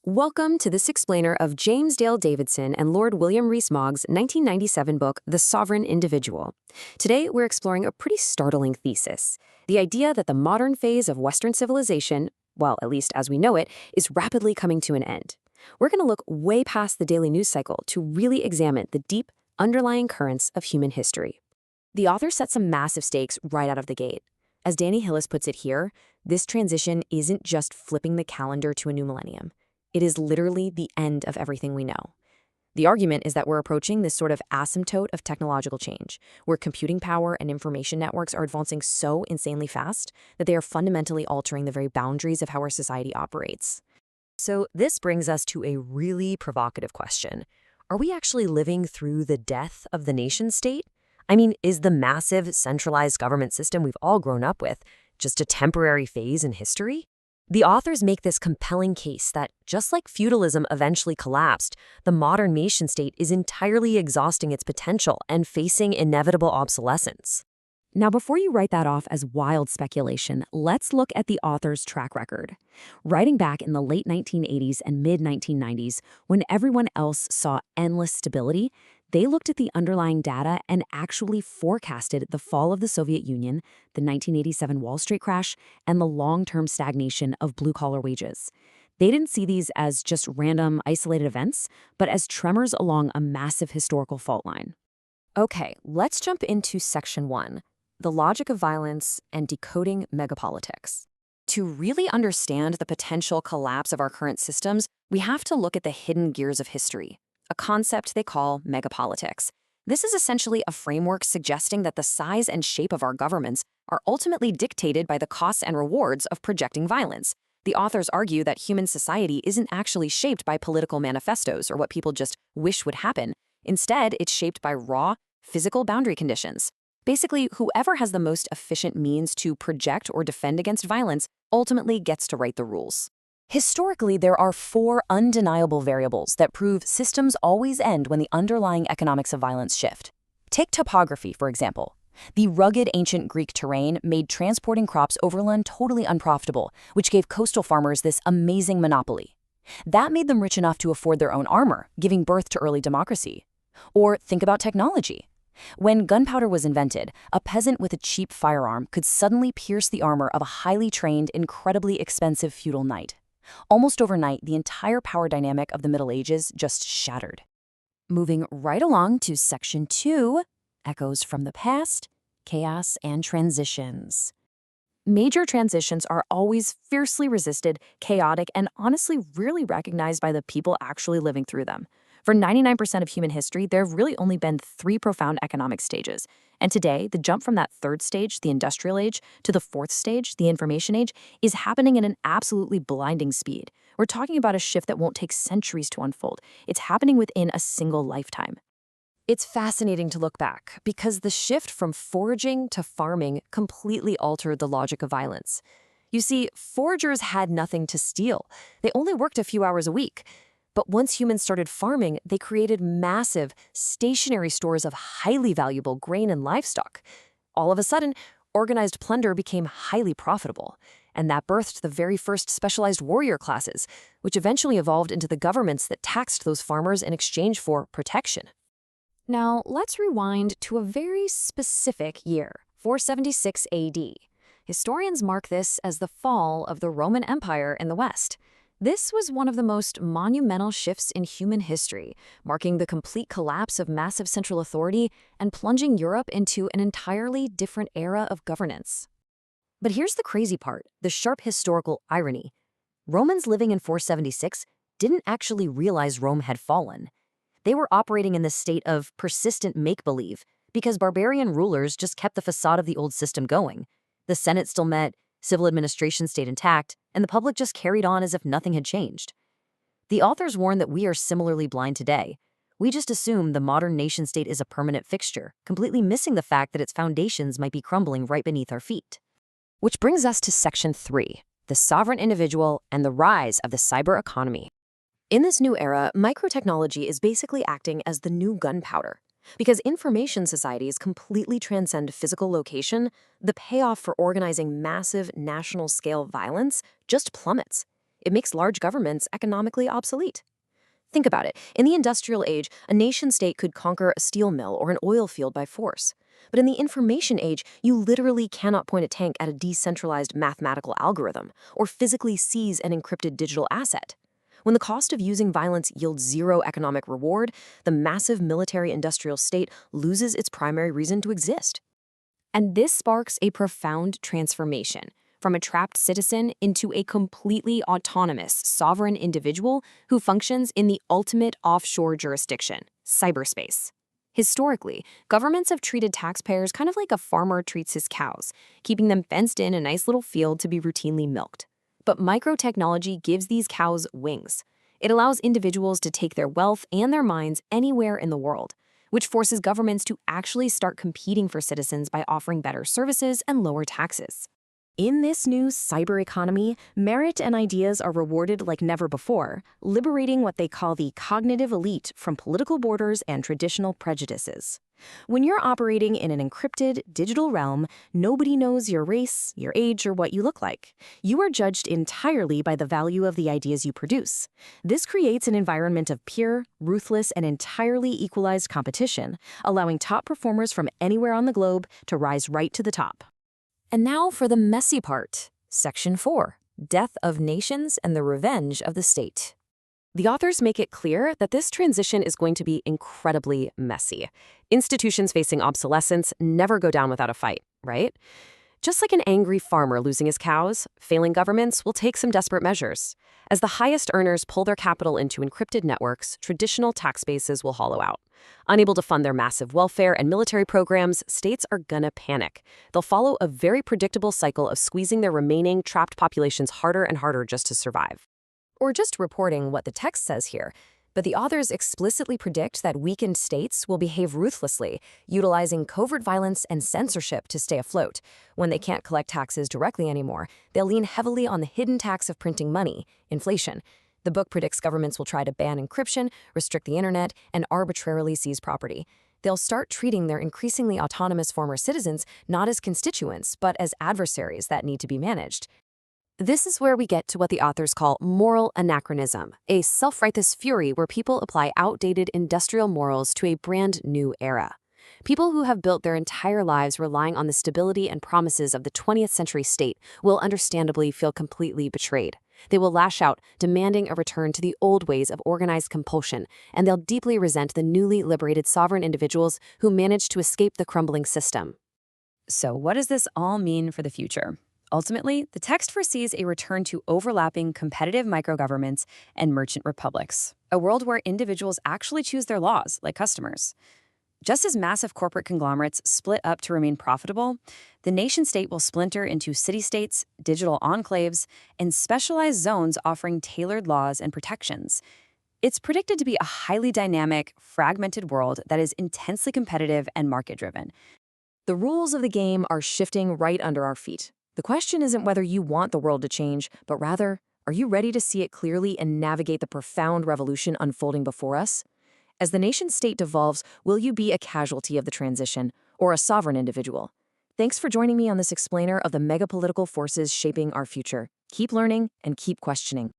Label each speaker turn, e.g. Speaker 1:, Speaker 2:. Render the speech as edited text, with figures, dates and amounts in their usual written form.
Speaker 1: Welcome to this explainer of James Dale Davidson and Lord William Rees-Mogg's 1997 book, The Sovereign Individual. Today, we're exploring a pretty startling thesis, the idea that the modern phase of Western civilization, well, at least as we know it, is rapidly coming to an end. We're going to look way past the daily news cycle to really examine the deep, underlying currents of human history. The author set some massive stakes right out of the gate. As Danny Hillis puts it here, this transition isn't just flipping the calendar to a new millennium. It is literally the end of everything we know. The argument is that we're approaching this sort of asymptote of technological change, where computing power and information networks are advancing so insanely fast that they are fundamentally altering the very boundaries of how our society operates. So this brings us to a really provocative question. Are we actually living through the death of the nation state? I mean, is the massive centralized government system we've all grown up with just a temporary phase in history? The authors make this compelling case that, just like feudalism eventually collapsed, the modern nation-state is entirely exhausting its potential and facing inevitable obsolescence. Now, before you write that off as wild speculation, let's look at the author's track record. Writing back in the late 1980s and mid-1990s, when everyone else saw endless stability, they looked at the underlying data and actually forecasted the fall of the Soviet Union, the 1987 Wall Street crash, and the long-term stagnation of blue-collar wages. They didn't see these as just random, isolated events, but as tremors along a massive historical fault line. Okay, let's jump into Section 1, the logic of violence and decoding megapolitics. To really understand the potential collapse of our current systems, we have to look at the hidden gears of history, a concept they call megapolitics. This is essentially a framework suggesting that the size and shape of our governments are ultimately dictated by the costs and rewards of projecting violence. The authors argue that human society isn't actually shaped by political manifestos or what people just wish would happen. Instead, it's shaped by raw, physical boundary conditions. Basically, whoever has the most efficient means to project or defend against violence ultimately gets to write the rules. Historically, there are four undeniable variables that prove systems always end when the underlying economics of violence shift. Take topography, for example. The rugged ancient Greek terrain made transporting crops overland totally unprofitable, which gave coastal farmers this amazing monopoly. That made them rich enough to afford their own armor, giving birth to early democracy. Or think about technology. When gunpowder was invented, a peasant with a cheap firearm could suddenly pierce the armor of a highly trained, incredibly expensive feudal knight. Almost overnight, the entire power dynamic of the Middle Ages just shattered. Moving right along to Section 2, Echoes from the Past, Chaos and Transitions. Major transitions are always fiercely resisted, chaotic, and honestly rarely recognized by the people actually living through them. For 99% of human history, there have really only been three profound economic stages. And today, the jump from that third stage, the industrial age, to the fourth stage, the information age, is happening at an absolutely blinding speed. We're talking about a shift that won't take centuries to unfold. It's happening within a single lifetime. It's fascinating to look back because the shift from foraging to farming completely altered the logic of violence. You see, foragers had nothing to steal. They only worked a few hours a week. But once humans started farming, they created massive, stationary stores of highly valuable grain and livestock. All of a sudden, organized plunder became highly profitable, and that birthed the very first specialized warrior classes, which eventually evolved into the governments that taxed those farmers in exchange for protection. Now, let's rewind to a very specific year, 476 AD. Historians mark this as the fall of the Roman Empire in the West. This was one of the most monumental shifts in human history, marking the complete collapse of massive central authority and plunging Europe into an entirely different era of governance. But here's the crazy part, the sharp historical irony. Romans living in 476 didn't actually realize Rome had fallen. They were operating in this state of persistent make-believe because barbarian rulers just kept the facade of the old system going. The Senate still met, civil administration stayed intact, and the public just carried on as if nothing had changed. The authors warn that we are similarly blind today. We just assume the modern nation-state is a permanent fixture, completely missing the fact that its foundations might be crumbling right beneath our feet. Which brings us to Section 3, the sovereign individual and the rise of the cyber economy. In this new era, microtechnology is basically acting as the new gunpowder. Because information societies completely transcend physical location, the payoff for organizing massive national-scale violence just plummets. It makes large governments economically obsolete. Think about it. In the industrial age, a nation-state could conquer a steel mill or an oil field by force. But in the information age, you literally cannot point a tank at a decentralized mathematical algorithm or physically seize an encrypted digital asset. When the cost of using violence yields zero economic reward, the massive military-industrial state loses its primary reason to exist. And this sparks a profound transformation from a trapped citizen into a completely autonomous, sovereign individual who functions in the ultimate offshore jurisdiction, cyberspace. Historically, governments have treated taxpayers kind of like a farmer treats his cows, keeping them fenced in a nice little field to be routinely milked. But microtechnology gives these cows wings. It allows individuals to take their wealth and their minds anywhere in the world, which forces governments to actually start competing for citizens by offering better services and lower taxes. In this new cyber economy, merit and ideas are rewarded like never before, liberating what they call the cognitive elite from political borders and traditional prejudices. When you're operating in an encrypted, digital realm, nobody knows your race, your age, or what you look like. You are judged entirely by the value of the ideas you produce. This creates an environment of pure, ruthless, and entirely equalized competition, allowing top performers from anywhere on the globe to rise right to the top. And now for the messy part, Section 4, Death of Nations and the Revenge of the State. The authors make it clear that this transition is going to be incredibly messy. Institutions facing obsolescence never go down without a fight, right? Just like an angry farmer losing his cows, failing governments will take some desperate measures. As the highest earners pull their capital into encrypted networks, traditional tax bases will hollow out. Unable to fund their massive welfare and military programs, states are gonna panic. They'll follow a very predictable cycle of squeezing their remaining trapped populations harder and harder just to survive. Or just reporting what the text says here, but the authors explicitly predict that weakened states will behave ruthlessly, utilizing covert violence and censorship to stay afloat. When they can't collect taxes directly anymore, they'll lean heavily on the hidden tax of printing money, inflation. The book predicts governments will try to ban encryption, restrict the internet, and arbitrarily seize property. They'll start treating their increasingly autonomous former citizens not as constituents, but as adversaries that need to be managed. This is where we get to what the authors call moral anachronism, a self-righteous fury where people apply outdated industrial morals to a brand new era. People who have built their entire lives relying on the stability and promises of the 20th century state will understandably feel completely betrayed. They will lash out, demanding a return to the old ways of organized compulsion, and they'll deeply resent the newly liberated sovereign individuals who managed to escape the crumbling system. So what does this all mean for the future? Ultimately, the text foresees a return to overlapping competitive microgovernments and merchant republics, a world where individuals actually choose their laws, like customers. Just as massive corporate conglomerates split up to remain profitable, the nation-state will splinter into city-states, digital enclaves, and specialized zones offering tailored laws and protections. It's predicted to be a highly dynamic, fragmented world that is intensely competitive and market-driven. The rules of the game are shifting right under our feet. The question isn't whether you want the world to change, but rather, are you ready to see it clearly and navigate the profound revolution unfolding before us? As the nation-state devolves, will you be a casualty of the transition or a sovereign individual? Thanks for joining me on this explainer of the megapolitical forces shaping our future. Keep learning and keep questioning.